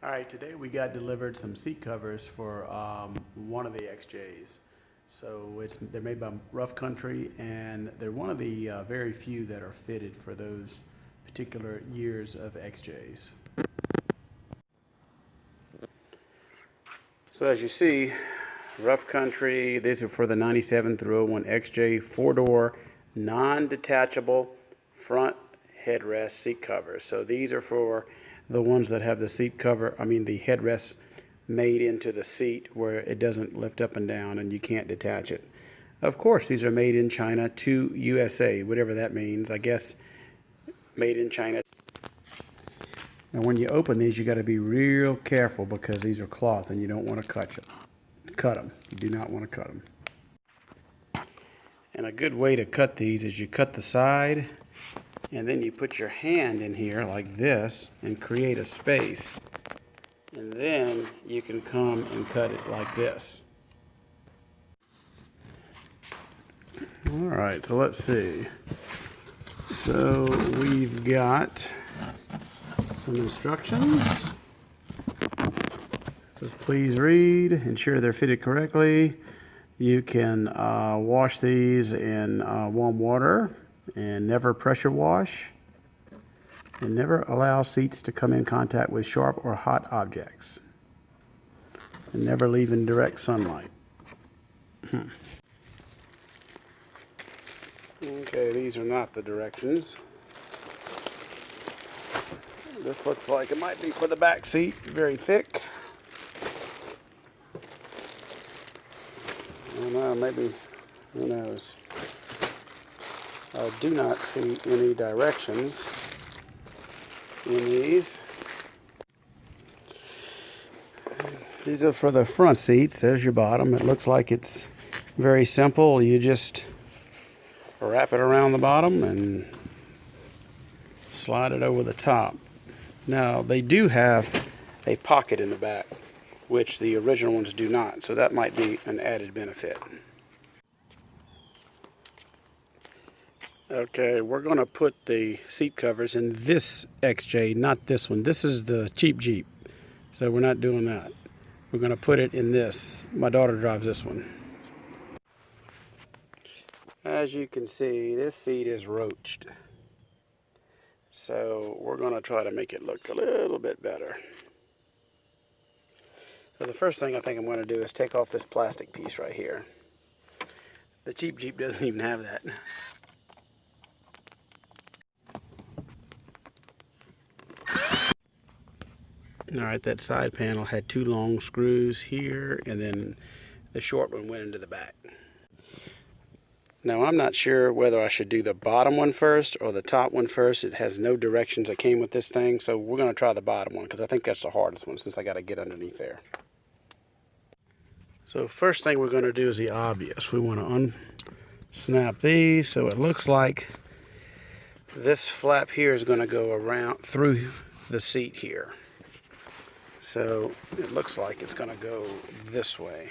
All right, today we got delivered some seat covers for one of the XJs. So they're made by Rough Country, and they're one of the very few that are fitted for those particular years of XJs. So as you see, Rough Country, these are for the 97 through 01 XJ 4-door, non-detachable front headrest seat covers. So these are for the ones that have the seat cover, the headrest made into the seat where it doesn't lift up and down and you can't detach it. Of course, these are made in China to USA, whatever that means. I guess made in China. Now when you open these, you got to be real careful because these are cloth and you don't want to cut them. You do not want to cut them. And a good way to cut these is you cut the side, and then you put your hand in here like this and create a space. And then you can come and cut it like this. All right, so let's see. So we've got some instructions. So please read, ensure they're fitted correctly. You can wash these in warm water, and never pressure wash, and never allow seats to come in contact with sharp or hot objects, and never leave in direct sunlight. Okay, these are not the directions. This looks like it might be for the back seat, very thick. I don't know, maybe, who knows. I do not see any directions in these. These are for the front seats. There's your bottom. It looks like it's very simple. You just wrap it around the bottom and slide it over the top. Now, they do have a pocket in the back, which the original ones do not, so that might be an added benefit. Okay, we're going to put the seat covers in this XJ, not this one. This is the cheap Jeep, so we're not doing that. We're going to put it in this. My daughter drives this one. As you can see, this seat is roached. So we're going to try to make it look a little bit better. So the first thing I think I'm going to do is take off this plastic piece right here. The cheap Jeep doesn't even have that. Alright, that side panel had two long screws here, and then the short one went into the back. Now I'm not sure whether I should do the bottom one first or the top one first. It has no directions that came with this thing, so we're going to try the bottom one because I think that's the hardest one since I got to get underneath there. So first thing we're going to do is the obvious. We want to unsnap these so it looks like this flap here is going to go around through the seat here. So it looks like it's going to go this way.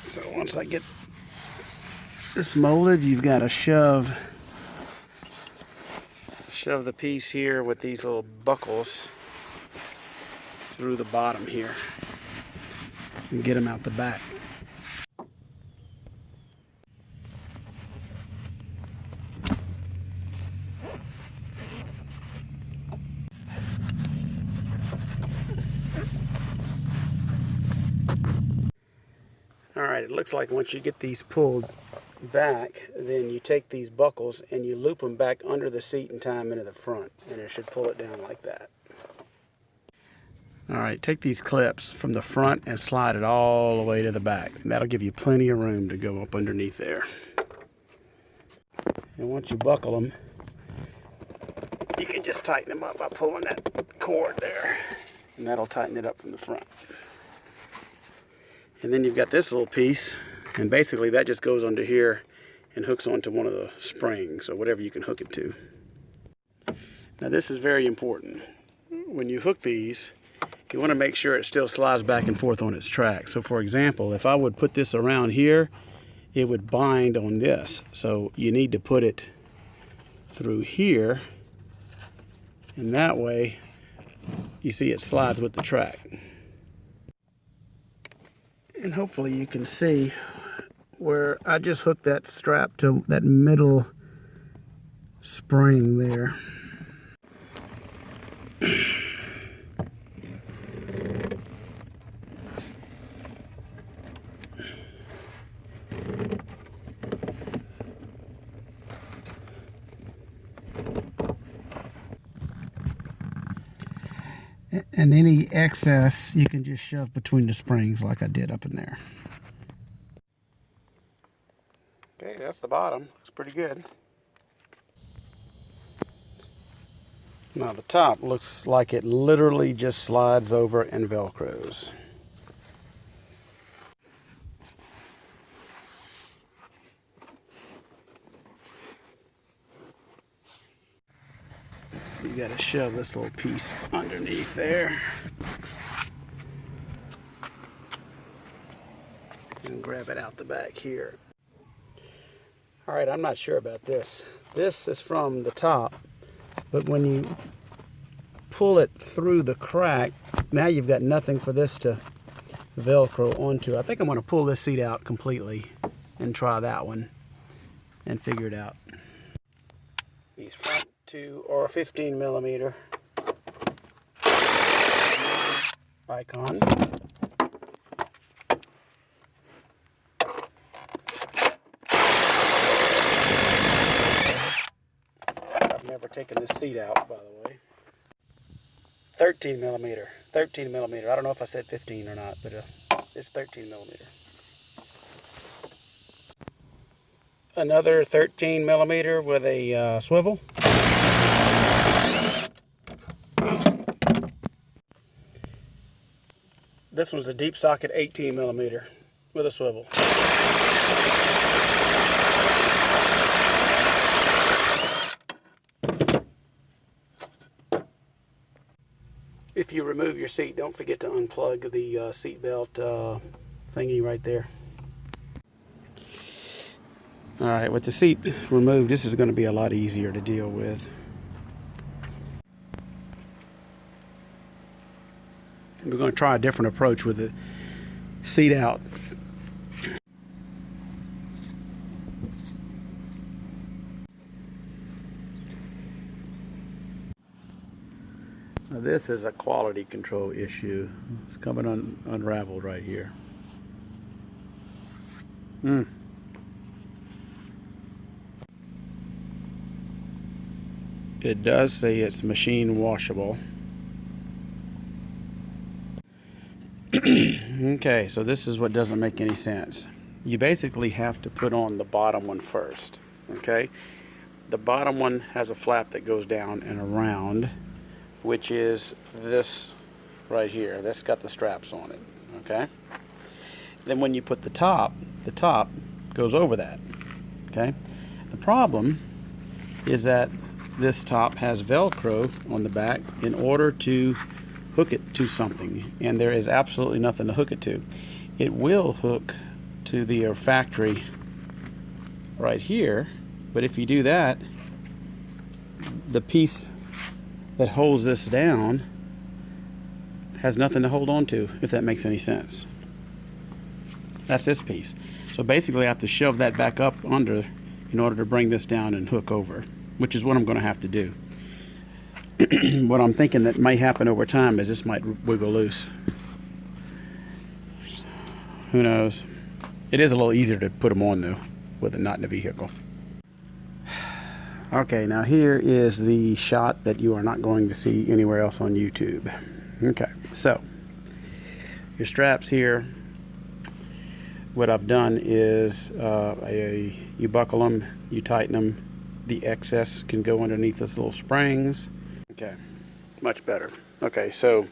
So once I get this molded, you've got to shove the piece here with these little buckles through the bottom here and get them out the back. Alright, it looks like once you get these pulled back, then you take these buckles and you loop them back under the seat and tie them into the front, and it should pull it down like that. Alright, take these clips from the front and slide it all the way to the back, and that'll give you plenty of room to go up underneath there. And once you buckle them, you can just tighten them up by pulling that cord there, and that'll tighten it up from the front. And then you've got this little piece, and basically that just goes under here and hooks onto one of the springs, or whatever you can hook it to. Now this is very important. When you hook these, you want to make sure it still slides back and forth on its track. So for example, if I would put this around here, it would bind on this. So you need to put it through here, and that way you see it slides with the track. And hopefully you can see where I just hooked that strap to that middle spring there. And any excess you can just shove between the springs like I did up in there. Okay, that's the bottom. Looks pretty good. Now the top looks like it literally just slides over and velcros. You gotta shove this little piece underneath there. And grab it out the back here. All right, I'm not sure about this. This is from the top, but when you pull it through the crack, now you've got nothing for this to Velcro onto. I think I'm gonna pull this seat out completely and try that one and figure it out. These front two are a 15mm icon. I've never taken this seat out, by the way. 13mm. I don't know if I said 15 or not, but it's 13mm. Another 13mm with a swivel. This one's a deep socket 18mm with a swivel. If you remove your seat, don't forget to unplug the seat belt thingy right there. All right, with the seat removed, this is going to be a lot easier to deal with. We're going to try a different approach with the seat out. Now this is a quality control issue. It's coming unraveled right here. It does say it's machine washable. Okay, so this is what doesn't make any sense. You basically have to put on the bottom one first, okay? The bottom one has a flap that goes down and around, which is this right here. That's got the straps on it, okay? Then when you put the top goes over that, okay? The problem is that this top has Velcro on the back in order to hook it to something, and there is absolutely nothing to hook it to. It will hook to the factory right here, but if you do that, the piece that holds this down has nothing to hold on to, if that makes any sense. That's this piece. So basically I have to shove that back up under in order to bring this down and hook over, which is what I'm going to have to do. What I'm thinking that may happen over time is this might wiggle loose. Who knows? It is a little easier to put them on though, with it not in the vehicle. Okay, now here is the shot that you are not going to see anywhere else on YouTube. Okay, so your straps here, what I've done is you buckle them, you tighten them. The excess can go underneath those little springs. Okay, much better. Okay, so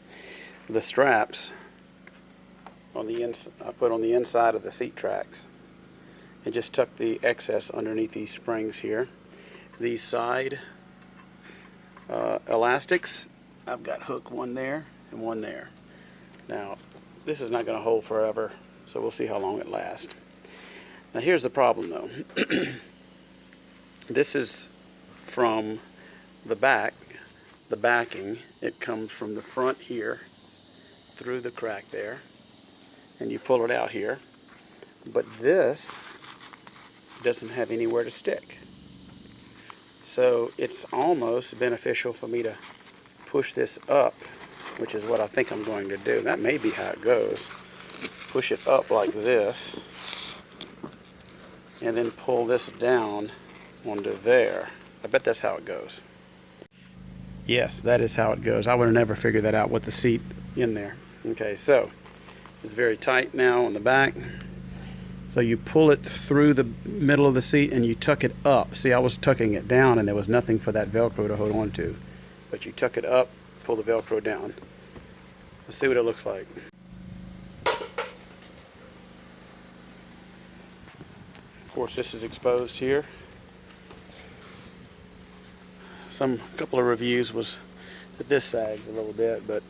the straps on the I put on the inside of the seat tracks and just tuck the excess underneath these springs here. These side elastics, I've got hook one there and one there. Now, this is not going to hold forever, so we'll see how long it lasts. Now, here's the problem though. This is from the back, the backing. It comes from the front here through the crack there, and you pull it out here. But this doesn't have anywhere to stick. So it's almost beneficial for me to push this up, which is what I think I'm going to do. That may be how it goes. Push it up like this, and then pull this down onto there. I bet that's how it goes. Yes, that is how it goes. I would have never figured that out with the seat in there. Okay, so it's very tight now on the back. So you pull it through the middle of the seat and you tuck it up. See, I was tucking it down and there was nothing for that Velcro to hold on to. But you tuck it up, pull the Velcro down. Let's see what it looks like. Of course, this is exposed here. A couple of reviews was that this sags a little bit, but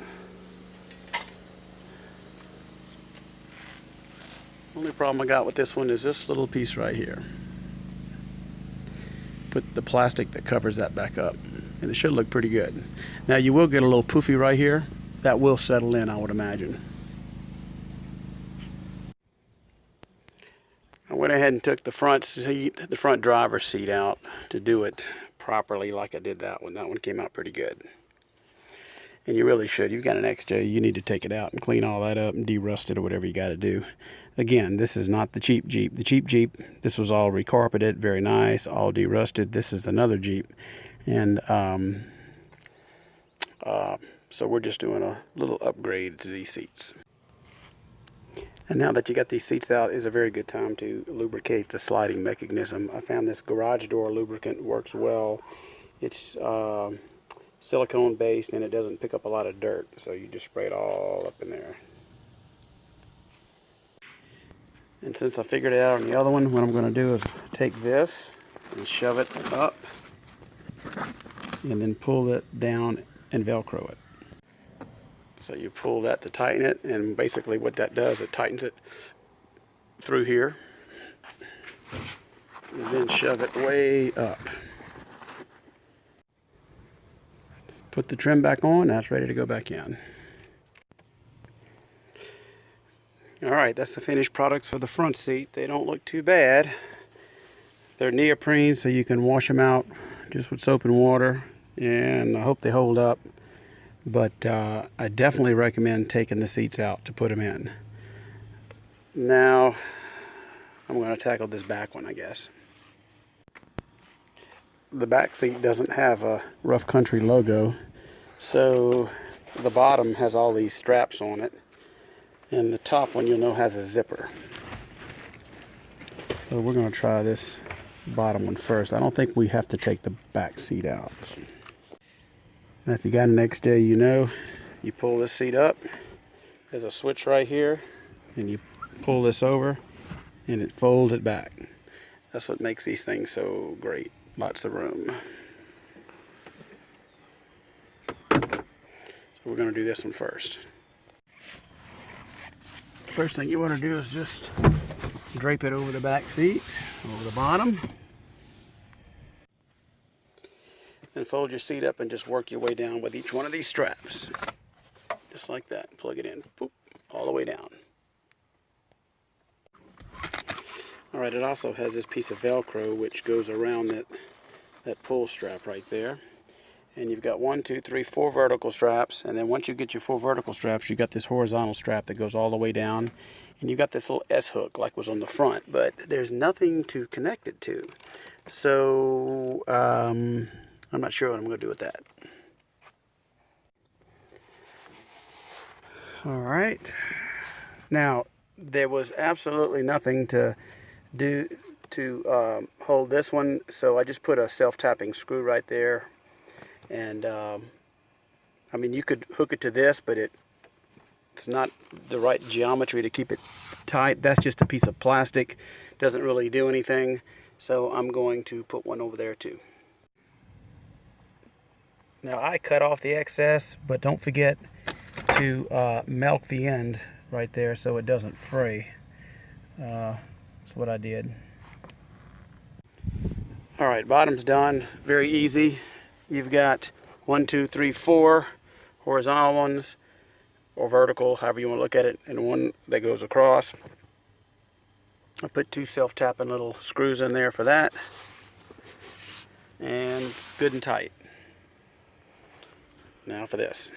only problem I got with this one is this little piece right here. Put the plastic that covers that back up, and it should look pretty good. Now you will get a little poofy right here. That will settle in, I would imagine. I went ahead and took the front seat, the front driver's seat out to do it properly like I did that one. That one came out pretty good. And you really should. You've got an XJ, you need to take it out and clean all that up and de-rust it or whatever you got to do. Again, this is not the cheap Jeep. The cheap Jeep, this was all recarpeted, very nice, all de-rusted. This is another Jeep. And so we're just doing a little upgrade to these seats. And now that you got these seats out, is a very good time to lubricate the sliding mechanism. I found this garage door lubricant works well. It's silicone based and it doesn't pick up a lot of dirt, so you just spray it all up in there. And since I figured it out on the other one, what I'm going to do is take this and shove it up and then pull it down and Velcro it. So you pull that to tighten it, and basically what that does, it tightens it through here and then shove it way up. Put the trim back on, now it's ready to go back in. Alright, that's the finished products for the front seat. They don't look too bad. They're neoprene, so you can wash them out just with soap and water, and I hope they hold up. But I definitely recommend taking the seats out to put them in. Now, I'm going to tackle this back one, I guess. The back seat doesn't have a Rough Country logo, so the bottom has all these straps on it, and the top one you'll know has a zipper. So we're going to try this bottom one first. I don't think we have to take the back seat out. Now if you got an XJ, you know, you pull this seat up, there's a switch right here, and you pull this over and it folds it back. That's what makes these things so great. Lots of room. So we're going to do this one first. First thing you want to do is just drape it over the back seat, over the bottom. And fold your seat up and just work your way down with each one of these straps. Just like that. Plug it in. Boop, all the way down. Alright, it also has this piece of Velcro which goes around that pull strap right there. And you've got 1, 2, 3, 4 vertical straps. And then once you get your 4 vertical straps, you got this horizontal strap that goes all the way down. And you got this little S-hook like was on the front. But there's nothing to connect it to. So, I'm not sure what I'm going to do with that. Alright. Now, there was absolutely nothing to do to hold this one, so I just put a self-tapping screw right there. And, I mean, you could hook it to this, but it's not the right geometry to keep it tight. That's just a piece of plastic. Doesn't really do anything. So I'm going to put one over there too. Now I cut off the excess, but don't forget to milk the end right there so it doesn't fray. That's what I did. Alright, bottom's done. Very easy. You've got 1, 2, 3, 4 horizontal ones, or vertical, however you want to look at it, and one that goes across. I put 2 self-tapping little screws in there for that, and it's good and tight. Now for this.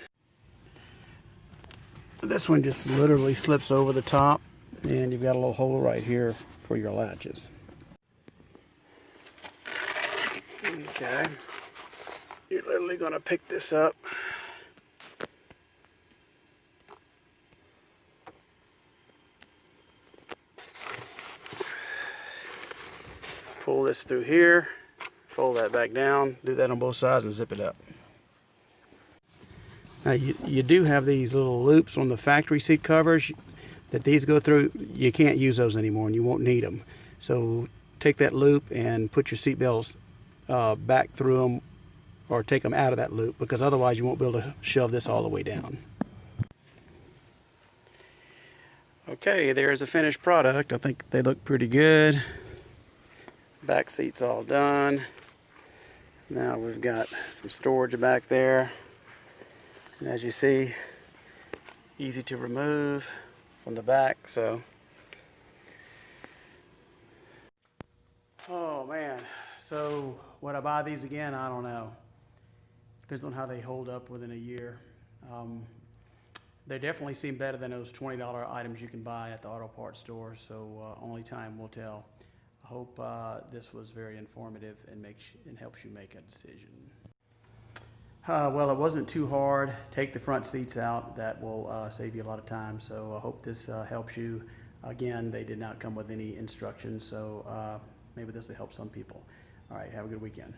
This one just literally slips over the top, and you've got a little hole right here for your latches. Okay, you're literally going to pick this up. Pull this through here, fold that back down, do that on both sides and zip it up. Now you do have these little loops on the factory seat covers that these go through. You can't use those anymore and you won't need them. So take that loop and put your seat belts back through them, or take them out of that loop, because otherwise you won't be able to shove this all the way down. Okay, there's a finished product. I think they look pretty good. Back seat's all done. Now we've got some storage back there. And as you see, easy to remove from the back, so. Oh man, so would I buy these again? I don't know. Depends on how they hold up within a year. They definitely seem better than those $20 items you can buy at the auto parts store, so only time will tell. I hope this was very informative and helps you make a decision. Well, it wasn't too hard. Take the front seats out. That will save you a lot of time, so I hope this helps you. Again, they did not come with any instructions, so maybe this will help some people. All right, have a good weekend.